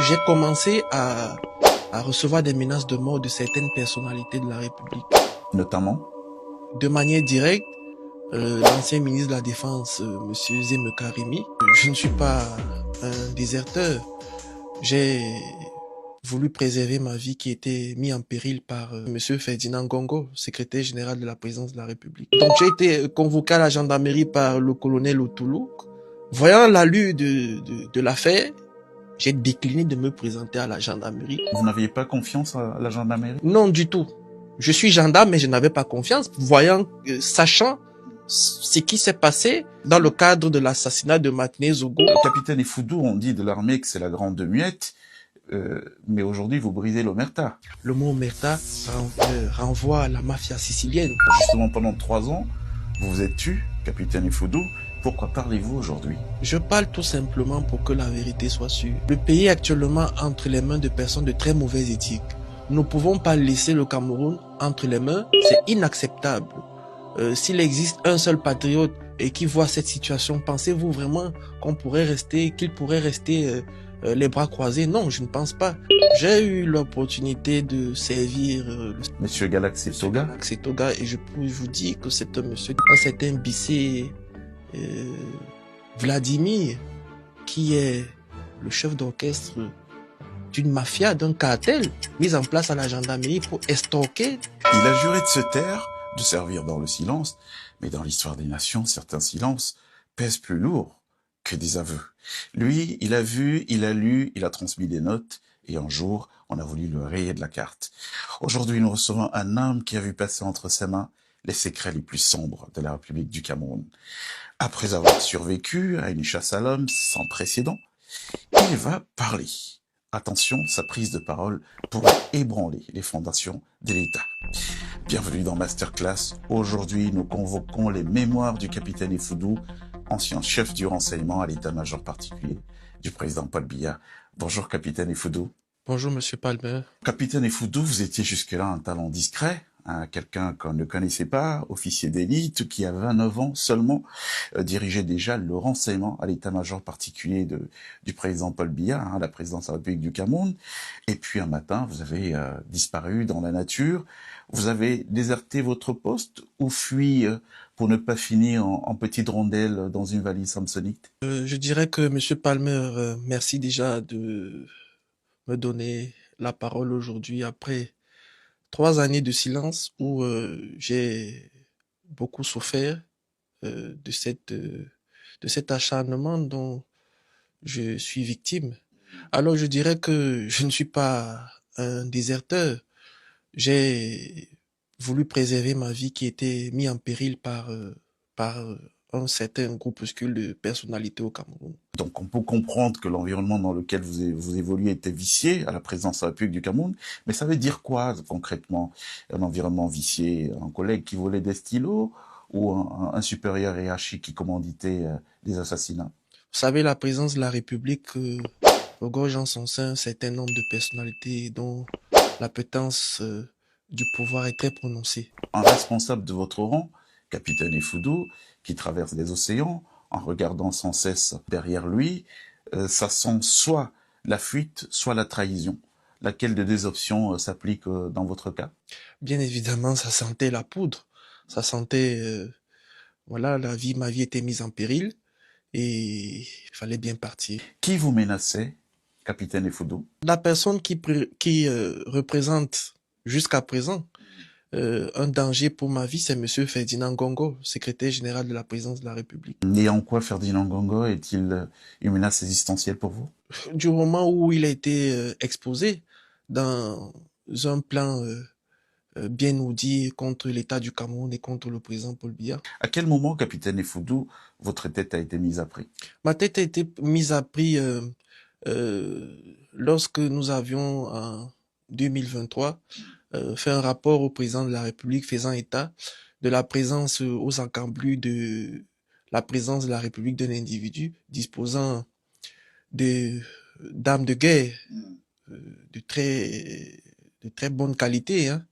j'ai commencé à recevoir des menaces de mort de certaines personnalités de la République. Notamment? De manière directe, l'ancien ministre de la Défense, Monsieur Zeme Karimi. Je ne suis pas un déserteur. J'ai voulu préserver ma vie qui était mise en péril par Monsieur Ferdinand Gongo, secrétaire général de la présidence de la République. Donc j'ai été convoqué à la gendarmerie par le colonel Otoulouk. Voyant l'allure de l'affaire, j'ai décliné de me présenter à la gendarmerie. Vous n'aviez pas confiance à la gendarmerie? Non, du tout. Je suis gendarme, mais je n'avais pas confiance, voyant, sachant ce qui s'est passé dans le cadre de l'assassinat de Matiné Zogo. Le capitaine Ifoudou, on dit de l'armée que c'est la grande muette, mais aujourd'hui vous brisez l'omerta. Le mot omerta renvoie à la mafia sicilienne. Justement, pendant 3 ans, vous vous êtes tu, capitaine Ifoudou. Pourquoi parlez-vous aujourd'hui? Je parle tout simplement pour que la vérité soit sûre. Le pays est actuellement entre les mains de personnes de très mauvaise éthique. Nous ne pouvons pas laisser le Cameroun entre les mains, c'est inacceptable. S'il existe un seul patriote et qui voit cette situation, pensez-vous vraiment qu'il pourrait rester les bras croisés? Non, je ne pense pas. J'ai eu l'opportunité de servir Monsieur Galaxy Toga, et je peux vous dire que c'est un monsieur, un certain Bissé Vladimir, qui est le chef d'orchestre d'une mafia, d'un cartel mis en place à la gendarmerie pour estorquer. il a juré de se taire, de servir dans le silence, mais dans l'histoire des nations, certains silences pèsent plus lourd que des aveux. Lui, il a vu, il a lu, il a transmis des notes, et un jour, on a voulu le rayer de la carte. Aujourd'hui, nous recevons un homme qui a vu passer entre ses mains les secrets les plus sombres de la République du Cameroun. Après avoir survécu à une chasse à l'homme sans précédent, il va parler. Attention, sa prise de parole pourrait ébranler les fondations de l'État. Bienvenue dans Masterclass. Aujourd'hui, nous convoquons les mémoires du capitaine Ifoudou, ancien chef du renseignement à l'état-major particulier du président Paul Biya. Bonjour, capitaine Ifoudou. Bonjour, monsieur Palmer. Capitaine Ifoudou, vous étiez jusque-là un talent discret, quelqu'un qu'on ne connaissait pas, officier d'élite, qui à 29 ans seulement dirigeait déjà le renseignement à l'état-major particulier du président Paul Biya, la présidence de la République du Cameroun. Et puis un matin, vous avez disparu dans la nature. Vous avez déserté votre poste ou fui pour ne pas finir en petite rondelle dans une valise samsonite? Je dirais que monsieur Palmer, merci déjà de me donner la parole aujourd'hui après 3 années de silence où j'ai beaucoup souffert de cet acharnement dont je suis victime. Alors je dirais que je ne suis pas un déserteur. J'ai voulu préserver ma vie qui était mise en péril par un certain groupuscule de personnalités au Cameroun. Donc on peut comprendre que l'environnement dans lequel vous évoluez était vicié à la présidence de la République du Cameroun, mais ça veut dire quoi concrètement, un environnement vicié? Un collègue qui volait des stylos ou un supérieur hiérarchique qui commanditait des assassinats? Vous savez, la présidence de la République regorge en son sein un certain nombre de personnalités dont l'appétence du pouvoir est très prononcée. Un responsable de votre rang, capitaine Ifoudou, qui traverse les océans, en regardant sans cesse derrière lui, ça sent soit la fuite, soit la trahison. Laquelle des deux options s'applique dans votre cas? Bien évidemment, ça sentait la poudre. Ça sentait, voilà, ma vie était mise en péril et il fallait bien partir. Qui vous menaçait, capitaine Ifoudou? La personne qui représente jusqu'à présent un danger pour ma vie, c'est monsieur Ferdinand Gongo, secrétaire général de la présidence de la République. Et en quoi Ferdinand Gongo est-il une menace existentielle pour vous? Du moment où il a été exposé dans un plan bien ourdi contre l'État du Cameroun et contre le président Paul Biya. À quel moment, capitaine Ifoudou, votre tête a été mise à prix? Ma tête a été mise à prix lorsque nous avions en 2023 fait un rapport au président de la République faisant état de la présence aux encablures de la présence de la République d'un individu disposant d'armes de guerre de très bonne qualité, hein,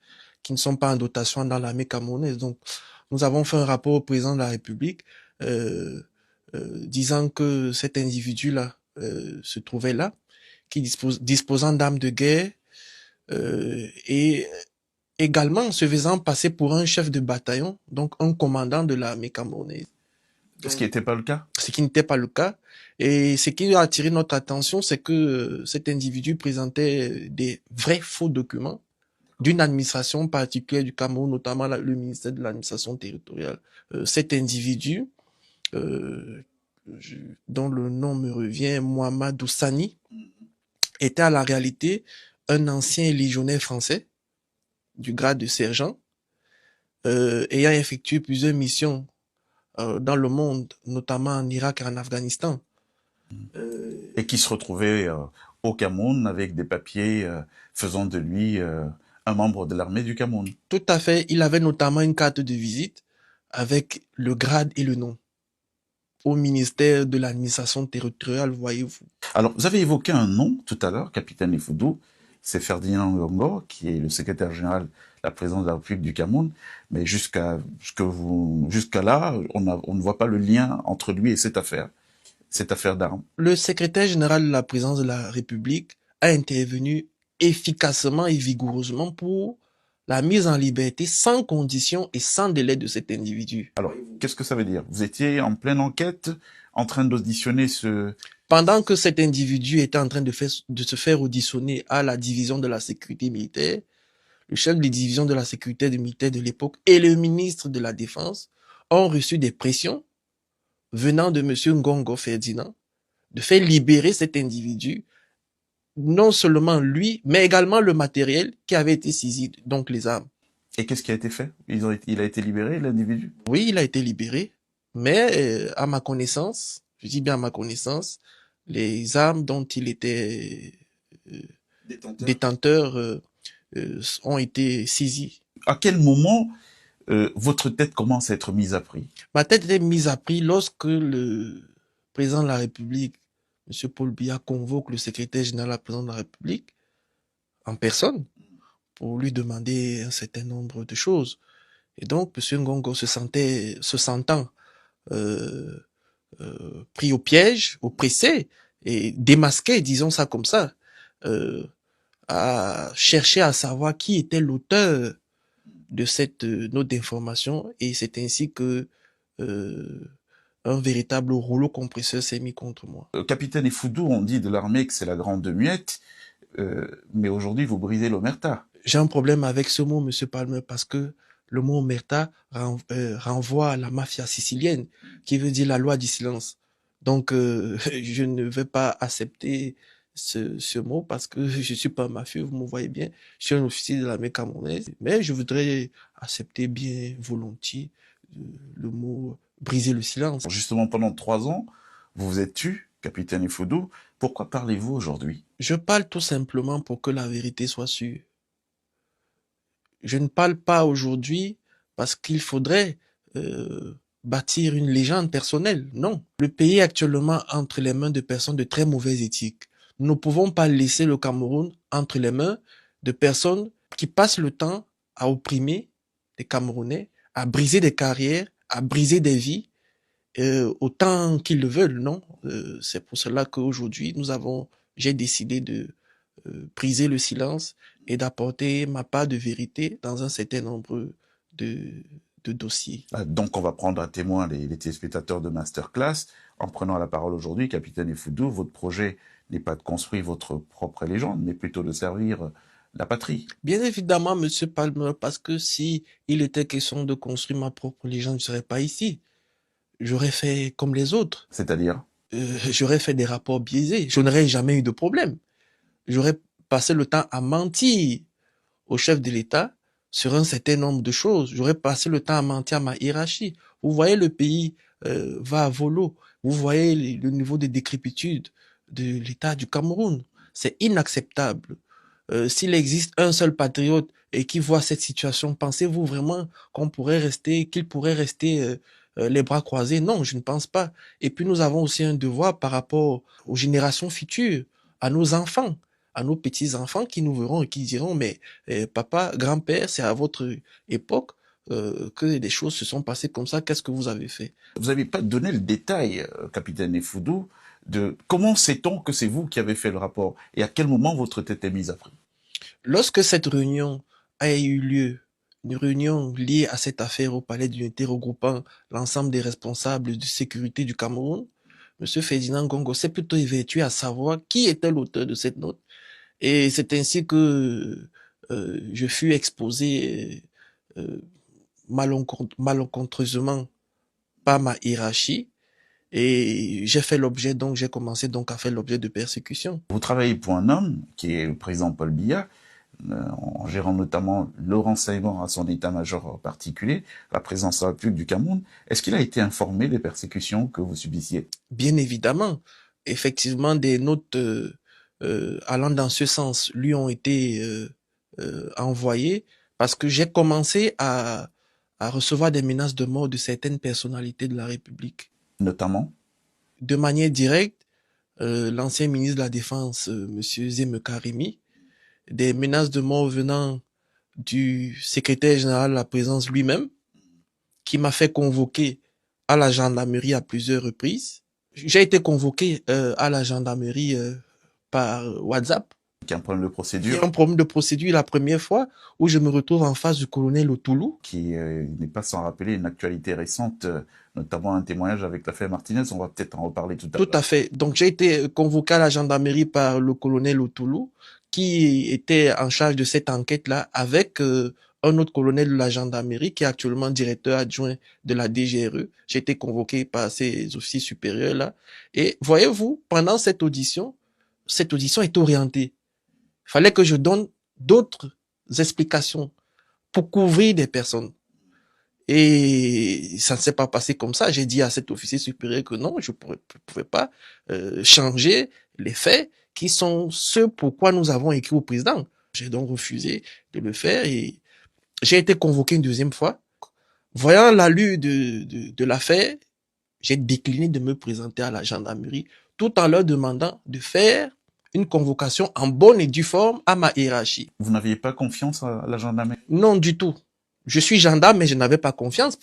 qui ne sont pas en dotation dans l'armée camerounaise. Donc, nous avons fait un rapport au président de la République disant que cet individu-là se trouvait là, disposant d'armes de guerre et également se faisant passer pour un chef de bataillon, donc un commandant de l'armée camerounaise. Ce qui n'était pas le cas. Ce qui n'était pas le cas. Et ce qui a attiré notre attention, c'est que cet individu présentait des vrais faux documents d'une administration particulière du Cameroun, notamment le ministère de l'administration territoriale. Cet individu, euh, dont le nom me revient, Mohamed Oussani, était à la réalité un ancien légionnaire français du grade de sergent, ayant effectué plusieurs missions dans le monde, notamment en Irak et en Afghanistan. Et qui se retrouvait au Cameroun avec des papiers faisant de lui un membre de l'armée du Cameroun. Tout à fait. Il avait notamment une carte de visite avec le grade et le nom au ministère de l'administration territoriale, voyez-vous. Alors, vous avez évoqué un nom tout à l'heure, capitaine Effoudou, c'est Ferdinand Ngongo, qui est le secrétaire général de la présidence de la République du Cameroun, mais jusqu'à là, on ne voit pas le lien entre lui et cette affaire d'armes. Le secrétaire général de la présidence de la République a intervenu efficacement et vigoureusement pour la mise en liberté sans condition et sans délai de cet individu. Alors, qu'est-ce que ça veut dire? Vous étiez en pleine enquête, en train d'auditionner ce... Pendant que cet individu était en train de se faire auditionner à la division de la sécurité militaire, le chef de division de la sécurité militaire de l'époque et le ministre de la Défense ont reçu des pressions venant de M. Ngongo Ferdinand de faire libérer cet individu, non seulement lui, mais également le matériel qui avait été saisi, donc les armes. Et qu'est-ce qui a été fait? Il a été libéré, l'individu? Oui, il a été libéré, mais à ma connaissance, je dis bien à ma connaissance, les armes dont il était détenteur ont été saisies. À quel moment votre tête commence à être mise à prix? Ma tête était mise à prix lorsque le président de la République, M. Paul Biya, convoque le secrétaire général de la présidence de la République en personne pour lui demander un certain nombre de choses. Et donc, M. Ngongo se sentant pris au piège, oppressé et démasqué, disons ça comme ça, a cherché à savoir qui était l'auteur de cette note d'information, et c'est ainsi que un véritable rouleau compresseur s'est mis contre moi. Capitaine Effoudou, on dit de l'armée que c'est la grande muette, mais aujourd'hui vous brisez l'omerta. J'ai un problème avec ce mot, Monsieur Palmer, parce que le mot omerta renvoie à la mafia sicilienne, qui veut dire la loi du silence. Donc, je ne vais pas accepter ce mot parce que je suis pas un mafieux, vous me voyez bien. Je suis un officier de l'armée camerounaise, mais je voudrais accepter bien volontiers le mot briser le silence. Justement, pendant 3 ans, vous vous êtes tu, capitaine Effoudou. Pourquoi parlez-vous aujourd'hui? Je parle tout simplement pour que la vérité soit sûre. Je ne parle pas aujourd'hui parce qu'il faudrait bâtir une légende personnelle. Non. Le pays est actuellement entre les mains de personnes de très mauvaise éthique. Nous ne pouvons pas laisser le Cameroun entre les mains de personnes qui passent le temps à opprimer les Camerounais, à briser des carrières, à briser des vies, autant qu'ils le veulent. Non. C'est pour cela qu'aujourd'hui, j'ai décidé de briser le silence et d'apporter ma part de vérité dans un certain nombre de, de dossiers. Donc on va prendre à témoin les téléspectateurs de Masterclass en prenant la parole aujourd'hui. Capitaine Effoudou, votre projet n'est pas de construire votre propre légende, mais plutôt de servir la patrie. Bien évidemment, Monsieur Palmer, parce que si il était question de construire ma propre légende, je ne serais pas ici. J'aurais fait comme les autres. C'est-à-dire j'aurais fait des rapports biaisés. Je n'aurais jamais eu de problème. J'aurais passé le temps à mentir au chef de l'État sur un certain nombre de choses. J'aurais passé le temps à mentir à ma hiérarchie. Vous voyez, le pays va à volo. Vous voyez le niveau de décrépitude de l'État du Cameroun. C'est inacceptable. S'il existe un seul patriote et qui voit cette situation, pensez-vous vraiment qu'il pourrait rester les bras croisés? Non, je ne pense pas. Et puis nous avons aussi un devoir par rapport aux générations futures, à nos enfants, à nos petits-enfants qui nous verront et qui diront, mais papa, grand-père, c'est à votre époque que des choses se sont passées comme ça, qu'est-ce que vous avez fait? Vous n'avez pas donné le détail, capitaine Effoudou, comment sait-on que c'est vous qui avez fait le rapport et à quel moment votre tête est mise à prix? Lorsque cette réunion a eu lieu, une réunion liée à cette affaire au Palais d'Unité regroupant l'ensemble des responsables de sécurité du Cameroun, Monsieur Ferdinand Gongo s'est plutôt évertué à savoir qui était l'auteur de cette note. Et c'est ainsi que je fus exposé malencontreusement par ma hiérarchie et j'ai commencé donc à faire l'objet de persécutions. Vous travaillez pour un homme qui est le président Paul Biya, en gérant notamment le renseignement à son état-major particulier, la présence de la République du Cameroun. Est-ce qu'il a été informé des persécutions que vous subissiez? Bien évidemment, effectivement, des notes allant dans ce sens lui ont été envoyées parce que j'ai commencé à recevoir des menaces de mort de certaines personnalités de la République. Notamment? De manière directe, l'ancien ministre de la Défense, Monsieur Zeme Karimi, des menaces de mort venant du secrétaire général de la présidence lui-même, qui m'a fait convoquer à la gendarmerie à plusieurs reprises. J'ai été convoqué à la gendarmerie par WhatsApp. Qui a un problème de Il y procédure? a un problème de procédure la première fois où je me retrouve en face du colonel Otoulou. Qui n'est pas sans rappeler une actualité récente, notamment un témoignage avec l'affaire Martinez. On va peut-être en reparler tout à l'heure. Tout à fait. Donc j'ai été convoqué à la gendarmerie par le colonel Otoulou qui était en charge de cette enquête-là avec un autre colonel de la gendarmerie qui est actuellement directeur adjoint de la DGRE. J'ai été convoqué par ces officiers supérieurs-là. Et voyez-vous, pendant cette audition est orientée. Il fallait que je donne d'autres explications pour couvrir des personnes. Et ça ne s'est pas passé comme ça. J'ai dit à cet officier supérieur que non, je ne pouvais pas changer les faits qui sont ceux pourquoi nous avons écrit au président. J'ai donc refusé de le faire et j'ai été convoqué une deuxième fois. Voyant l'allure de l'affaire, j'ai décliné de me présenter à la gendarmerie tout en leur demandant de faire une convocation en bonne et due forme à ma hiérarchie. Vous n'aviez pas confiance à la gendarmerie? Non, du tout. Je suis gendarme, mais je n'avais pas confiance,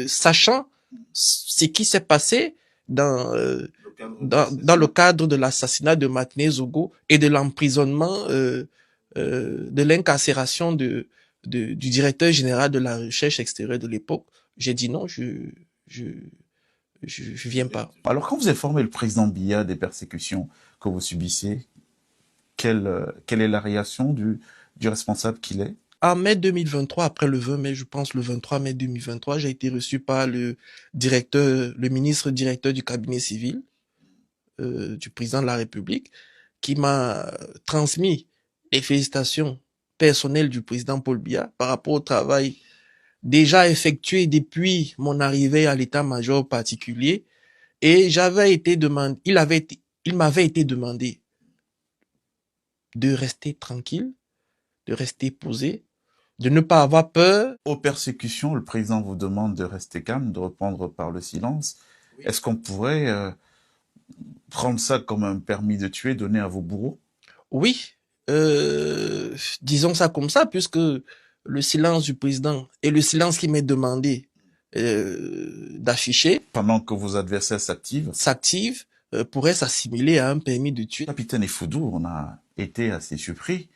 sachant ce qui s'est passé dans le cadre de l'assassinat de Martinez Zogo et de l'emprisonnement, de l'incarcération du directeur général de la recherche extérieure de l'époque. J'ai dit non, je, je viens pas. Alors, quand vous informez le président Biya des persécutions que vous subissiez, quelle est la réaction du responsable qu'il est? En mai 2023, après le 20 mai, je pense le 23 mai 2023, j'ai été reçu par le ministre directeur du cabinet civil du président de la République, qui m'a transmis les félicitations personnelles du président Paul Biya par rapport au travail déjà effectué depuis mon arrivée à l'état-major particulier. Et il m'avait été demandé de rester tranquille, de rester posé, de ne pas avoir peur. Aux persécutions, le président vous demande de rester calme, de reprendre par le silence. Oui. Est-ce qu'on pourrait prendre ça comme un permis de tuer donné à vos bourreaux? Oui, disons ça comme ça, puisque le silence du président et le silence qui m'est demandé d'afficher pendant que vos adversaires s'activent pourrait s'assimiler à un permis de tuer. Capitaine Effoudou, on a été assez surpris,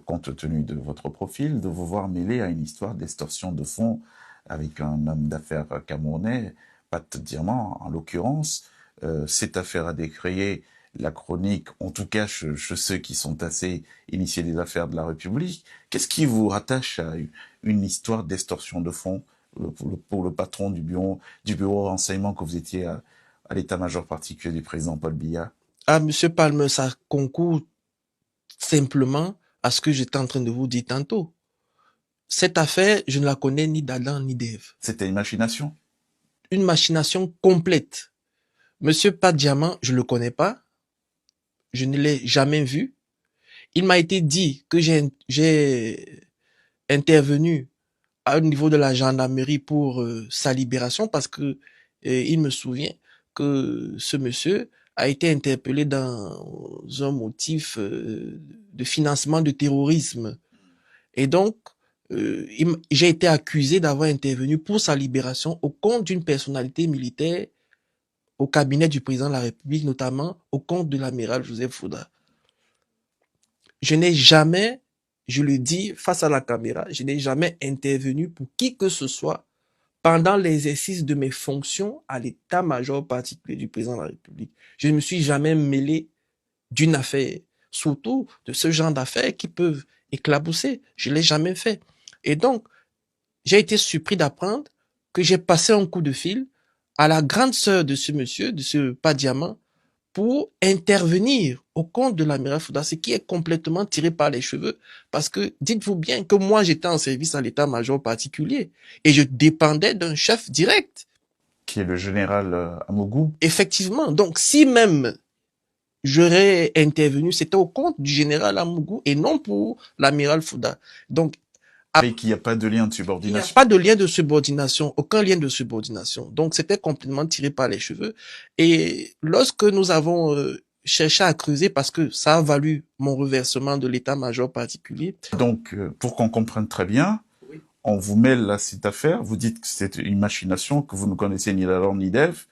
compte tenu de votre profil, de vous voir mêlé à une histoire d'extorsion de fonds avec un homme d'affaires camerounais, Pat Diamant en l'occurrence. Cette affaire a décrié la chronique, en tout cas chez ceux qui sont assez initiés des affaires de la République. Qu'est-ce qui vous rattache à une histoire d'extorsion de fonds pour le patron du bureau renseignement que vous étiez à l'état-major particulier du président Paul Biya? Ah, Monsieur Palme, ça concourt simplement à ce que j'étais en train de vous dire tantôt. Cette affaire, je ne la connais ni d'Adam ni d'Ève. C'était une machination? Une machination complète. Monsieur Pat Diamant, je le connais pas. Je ne l'ai jamais vu. Il m'a été dit que j'ai intervenu au niveau de la gendarmerie pour sa libération parce que il me souvient que ce monsieur a été interpellé dans un motif de financement de terrorisme. Et donc, j'ai été accusé d'avoir intervenu pour sa libération au compte d'une personnalité militaire au cabinet du président de la République, notamment au compte de l'amiral Joseph Fouda. Je n'ai jamais, je le dis face à la caméra, je n'ai jamais intervenu pour qui que ce soit pendant l'exercice de mes fonctions à l'état-major particulier du président de la République. Je ne me suis jamais mêlé d'une affaire, surtout de ce genre d'affaires qui peuvent éclabousser. Je ne l'ai jamais fait. Et donc, j'ai été surpris d'apprendre que j'ai passé un coup de fil à la grande sœur de ce monsieur, de ce pas diamant, pour intervenir au compte de l'amiral Fouda, ce qui est complètement tiré par les cheveux. Parce que dites-vous bien que moi, j'étais en service à l'état-major particulier et je dépendais d'un chef direct. Qui est le général Amougou. Effectivement. Donc, si même j'aurais intervenu, c'était au compte du général Amougou et non pour l'amiral Fouda. Donc, et qu'il n'y a pas de lien de subordination. Il n'y a pas de lien de subordination, aucun lien de subordination. Donc, c'était complètement tiré par les cheveux. Et lorsque nous avons cherché à creuser, parce que ça a valu mon reversement de l'état-major particulier. Donc, pour qu'on comprenne très bien, oui, on vous mêle à cette affaire, vous dites que c'est une machination, que vous ne connaissez ni la loi ni d'Ève,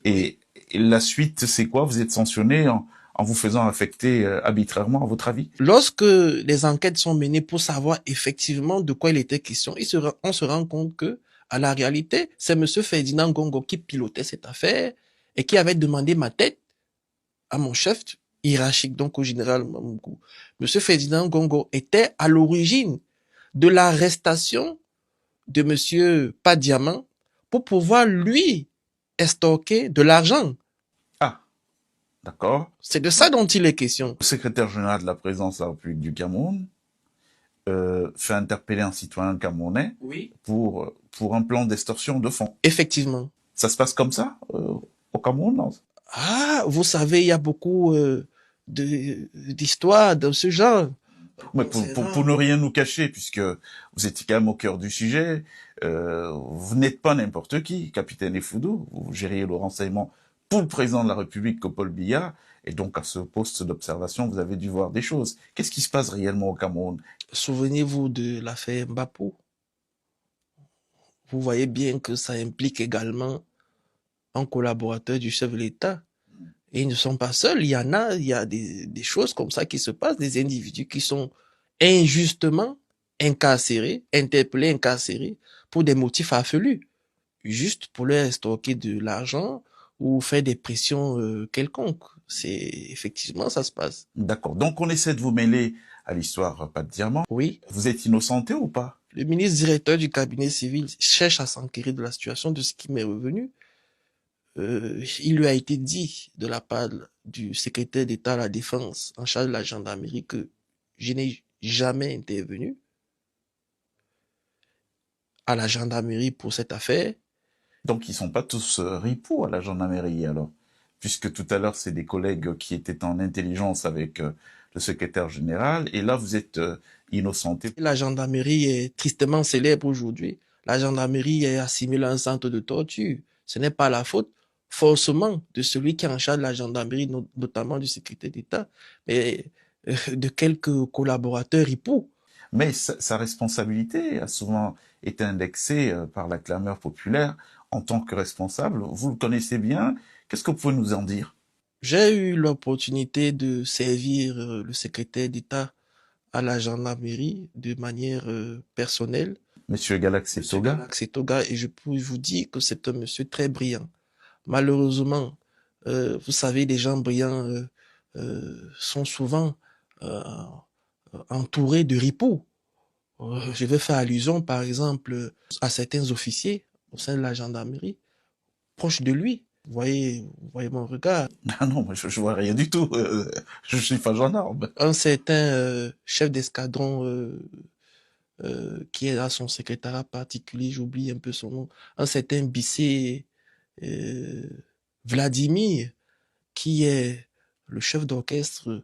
et la suite, c'est quoi? Vous êtes sanctionné en vous faisant affecter arbitrairement, à votre avis? Lorsque les enquêtes sont menées pour savoir effectivement de quoi il était question, on se rend compte que, à la réalité, c'est monsieur Ferdinand Gongo qui pilotait cette affaire et qui avait demandé ma tête à mon chef hiérarchique, donc au général Mamoukou. Monsieur Ferdinand Gongo était à l'origine de l'arrestation de monsieur Padiaman pour pouvoir lui estorquer de l'argent. Ah, d'accord. C'est de ça dont il est question. Le secrétaire général de la présidence de la République du Cameroun fait interpeller un citoyen camerounais, oui, pour un plan d'extorsion de fonds. Effectivement. Ça se passe comme ça au Cameroun, non? Ah, vous savez, il y a beaucoup d'histoires de ce genre. Mais pour ne rien nous cacher, puisque vous étiez quand même au cœur du sujet, vous n'êtes pas n'importe qui, capitaine Effoudou, vous gériez le renseignement pour le président de la République, Paul Biya, et donc à ce poste d'observation, vous avez dû voir des choses. Qu'est-ce qui se passe réellement au Cameroun? Souvenez-vous de l'affaire Mbapou. Vous voyez bien que ça implique également un collaborateur du chef de l'État. Et ils ne sont pas seuls, il y a des choses comme ça qui se passent, des individus qui sont injustement incarcérés, interpellés, incarcérés, pour des motifs farfelus, juste pour leur stocker de l'argent ou faire des pressions quelconques. Effectivement, ça se passe. D'accord. Donc on essaie de vous mêler à l'histoire Pas de Diamant. Oui. Vous êtes innocenté ou pas? Le ministre directeur du cabinet civil cherche à s'enquérir de la situation, de ce qui m'est revenu. Il lui a été dit de la part du secrétaire d'État à la Défense en charge de la gendarmerie que je n'ai jamais intervenu à la gendarmerie pour cette affaire. Donc ils sont pas tous ripoux à la gendarmerie alors, puisque tout à l'heure c'est des collègues qui étaient en intelligence avec le secrétaire général, et là vous êtes innocenté. La gendarmerie est tristement célèbre aujourd'hui. La gendarmerie est assimilée à un centre de torture. Ce n'est pas la faute forcément de celui qui est en charge de la gendarmerie, notamment du secrétaire d'État, mais de quelques collaborateurs ripoux. Mais sa responsabilité a souvent été indexée par la clameur populaire en tant que responsable. Vous le connaissez bien. Qu'est-ce que vous pouvez nous en dire? J'ai eu l'opportunité de servir le secrétaire d'État à la gendarmerie de manière personnelle. Monsieur Galaxy Toga. Galaxy Toga, et je peux vous dire que c'est un monsieur très brillant. Malheureusement, vous savez, les gens brillants sont souvent entourés de ripoux. Je vais faire allusion, par exemple, à certains officiers au sein de la gendarmerie, proches de lui. Vous voyez mon regard. Ah non, moi je vois rien du tout. Je suis pas gendarme. Un certain chef d'escadron qui est à son secrétariat particulier, j'oublie un peu son nom, un certain Bissé Vladimir, qui est le chef d'orchestre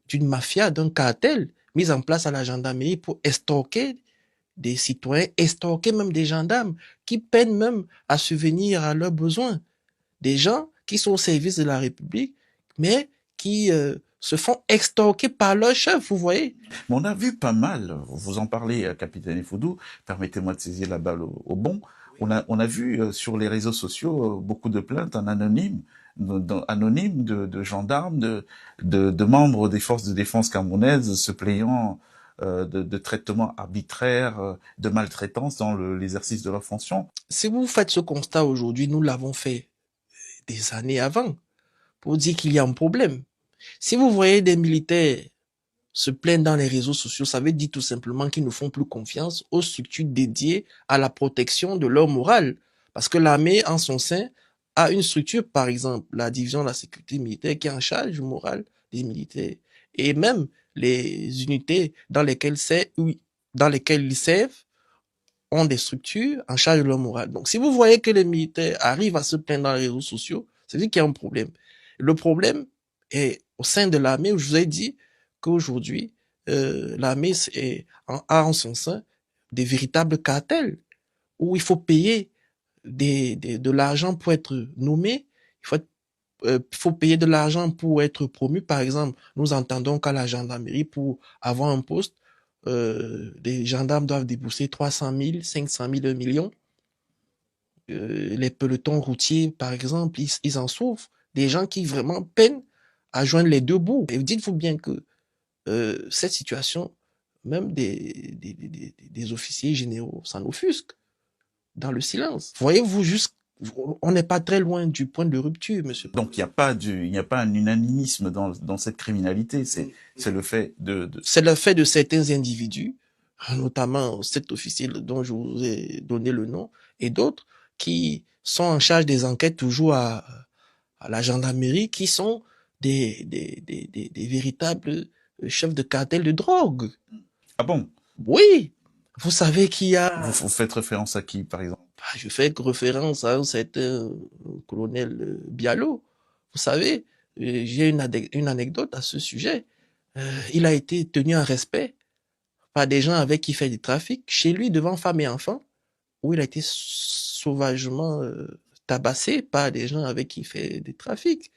d'une mafia, d'un cartel mis en place à la gendarmerie pour estorquer des citoyens, estorquer même des gendarmes qui peinent même à subvenir à leurs besoins. Des gens qui sont au service de la République, mais qui se font extorquer par leur chef, vous voyez. Mais on a vu pas mal, vous en parlez, capitaine Effoudou, permettez-moi de saisir la balle au bon, On a vu sur les réseaux sociaux beaucoup de plaintes en anonyme, anonymes de gendarmes, de membres des forces de défense camerounaises se plaignant de traitements arbitraires, de maltraitance dans l'exercice de leur fonction. Si vous faites ce constat aujourd'hui, nous l'avons fait des années avant pour dire qu'il y a un problème. Si vous voyez des militaires se plaindre dans les réseaux sociaux, ça veut dire tout simplement qu'ils ne font plus confiance aux structures dédiées à la protection de leur morale. Parce que l'armée, en son sein, a une structure, par exemple, la division de la sécurité militaire, qui est en charge du moral des militaires. Et même les unités dans lesquelles ils servent ont des structures en charge de leur morale. Donc, si vous voyez que les militaires arrivent à se plaindre dans les réseaux sociaux, c'est dire qu'il y a un problème. Le problème est au sein de l'armée, où je vous ai dit qu'aujourd'hui, l'armée a en son sein des véritables cartels où il faut payer de l'argent pour être nommé, faut payer de l'argent pour être promu. Par exemple, nous entendons qu'à la gendarmerie, pour avoir un poste, les gendarmes doivent débourser 300 000, 500 000, 1 million. Les pelotons routiers, par exemple, ils en souffrent. Des gens qui vraiment peinent à joindre les deux bouts. Et dites-vous bien que cette situation, même des officiers généraux s'en offusquent dans le silence. Voyez-vous, on n'est pas très loin du point de rupture, monsieur. Donc il n'y a pas un unanimisme dans cette criminalité. C'est le fait C'est le fait de certains individus, notamment cet officier dont je vous ai donné le nom, et d'autres qui sont en charge des enquêtes toujours à la gendarmerie, qui sont des véritables chefs de cartel de drogue. Ah bon? Oui, vous savez qu'il y a... Vous faites référence à qui, par exemple? Je fais référence à un certain colonel Bialo. Vous savez, j'ai une anecdote à ce sujet. Il a été tenu en respect par des gens avec qui il fait du trafic, chez lui, devant femme et enfants, où il a été sauvagement tabassé par des gens avec qui il fait du trafic.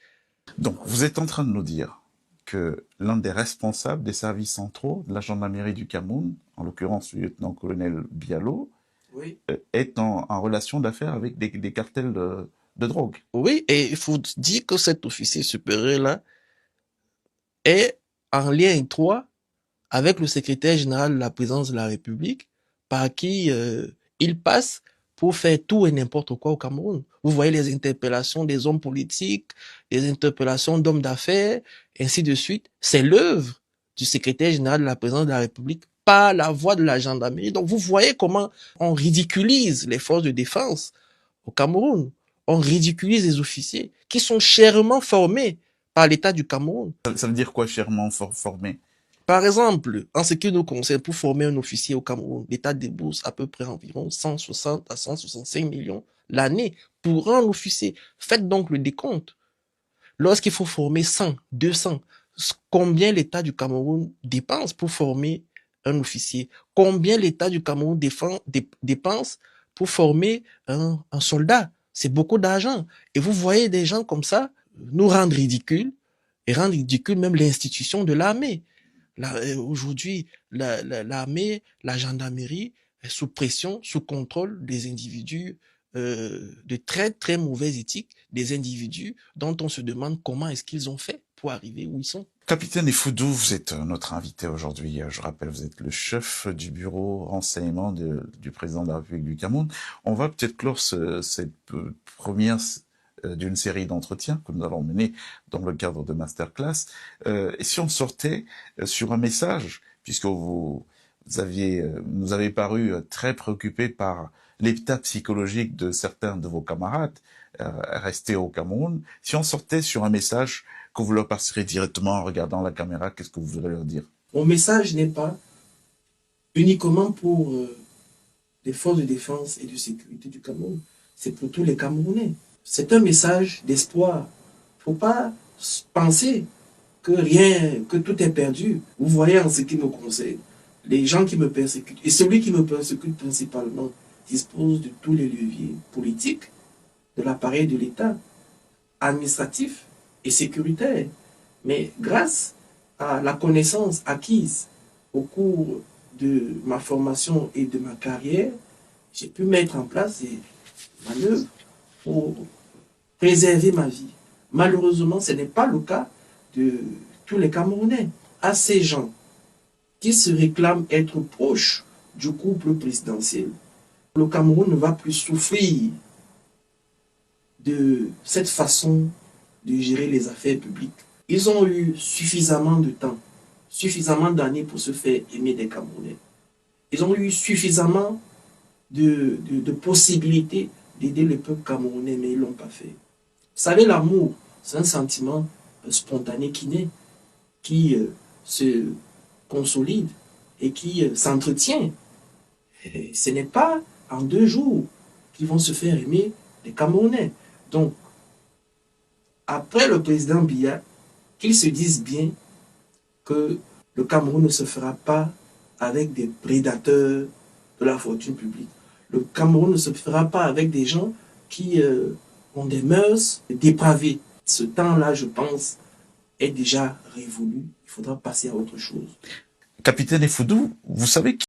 Donc, vous êtes en train de nous dire que l'un des responsables des services centraux de la gendarmerie du Cameroun, en l'occurrence le lieutenant-colonel Bialo, Oui. Est en relation d'affaires avec des cartels de drogue. Oui, et il faut dire que cet officier supérieur-là est en lien étroit avec le secrétaire général de la présidence de la République, par qui il passe pour faire tout et n'importe quoi au Cameroun. Vous voyez les interpellations des hommes politiques, les interpellations d'hommes d'affaires, ainsi de suite. C'est l'œuvre du secrétaire général de la présidence de la République par la voix de la gendarmerie. Donc vous voyez comment on ridiculise les forces de défense au Cameroun. On ridiculise les officiers qui sont chèrement formés par l'État du Cameroun. Ça veut dire quoi, chèrement formé? Par exemple, en ce qui nous concerne, pour former un officier au Cameroun, l'État débourse à peu près environ 160 à 165 millions l'année pour un officier. Faites donc le décompte. Lorsqu'il faut former 100, 200, combien l'État du Cameroun dépense pour former un officier? Combien l'État du Cameroun dépense pour former un soldat? C'est beaucoup d'argent. Et vous voyez des gens comme ça nous rendre ridicules et rendre ridicule même l'institution de l'armée. Aujourd'hui, l'armée, la gendarmerie est sous pression, sous contrôle des individus de très très mauvaise éthique, des individus dont on se demande comment est-ce qu'ils ont fait pour arriver où ils sont. Capitaine Effoudou, vous êtes notre invité aujourd'hui. Je rappelle, vous êtes le chef du bureau renseignement du président de la République du Cameroun. On va peut-être clore cette première d'une série d'entretiens que nous allons mener dans le cadre de masterclass. Et si on sortait sur un message, puisque nous avez paru très préoccupé par l'état psychologique de certains de vos camarades restés au Cameroun, si on sortait sur un message que vous leur passerez directement en regardant la caméra, qu'est-ce que vous voudrez leur dire? Mon message n'est pas uniquement pour les forces de défense et de sécurité du Cameroun, c'est pour tous les Camerounais. C'est un message d'espoir. Il ne faut pas penser que tout est perdu. Vous voyez en ce qui me concerne, les gens qui me persécutent, et celui qui me persécute principalement, dispose de tous les leviers politiques de l'appareil de l'État, administratif et sécuritaire. Mais grâce à la connaissance acquise au cours de ma formation et de ma carrière, j'ai pu mettre en place des manœuvres pour préserver ma vie. Malheureusement, ce n'est pas le cas de tous les Camerounais. À ces gens qui se réclament être proches du couple présidentiel, le Cameroun ne va plus souffrir de cette façon de gérer les affaires publiques. Ils ont eu suffisamment de temps, suffisamment d'années pour se faire aimer des Camerounais. Ils ont eu suffisamment de possibilités d'aider le peuple camerounais, mais ils ne l'ont pas fait. Vous savez, l'amour, c'est un sentiment spontané qui naît, qui se consolide et qui s'entretient. Ce n'est pas en 2 jours qu'ils vont se faire aimer les Camerounais. Donc, après le président Biya, qu'ils se disent bien que le Cameroun ne se fera pas avec des prédateurs de la fortune publique. Le Cameroun ne se fera pas avec des gens qui ont des mœurs dépravées. Ce temps-là, je pense, est déjà révolu. Il faudra passer à autre chose. Capitaine Effoudou, vous savez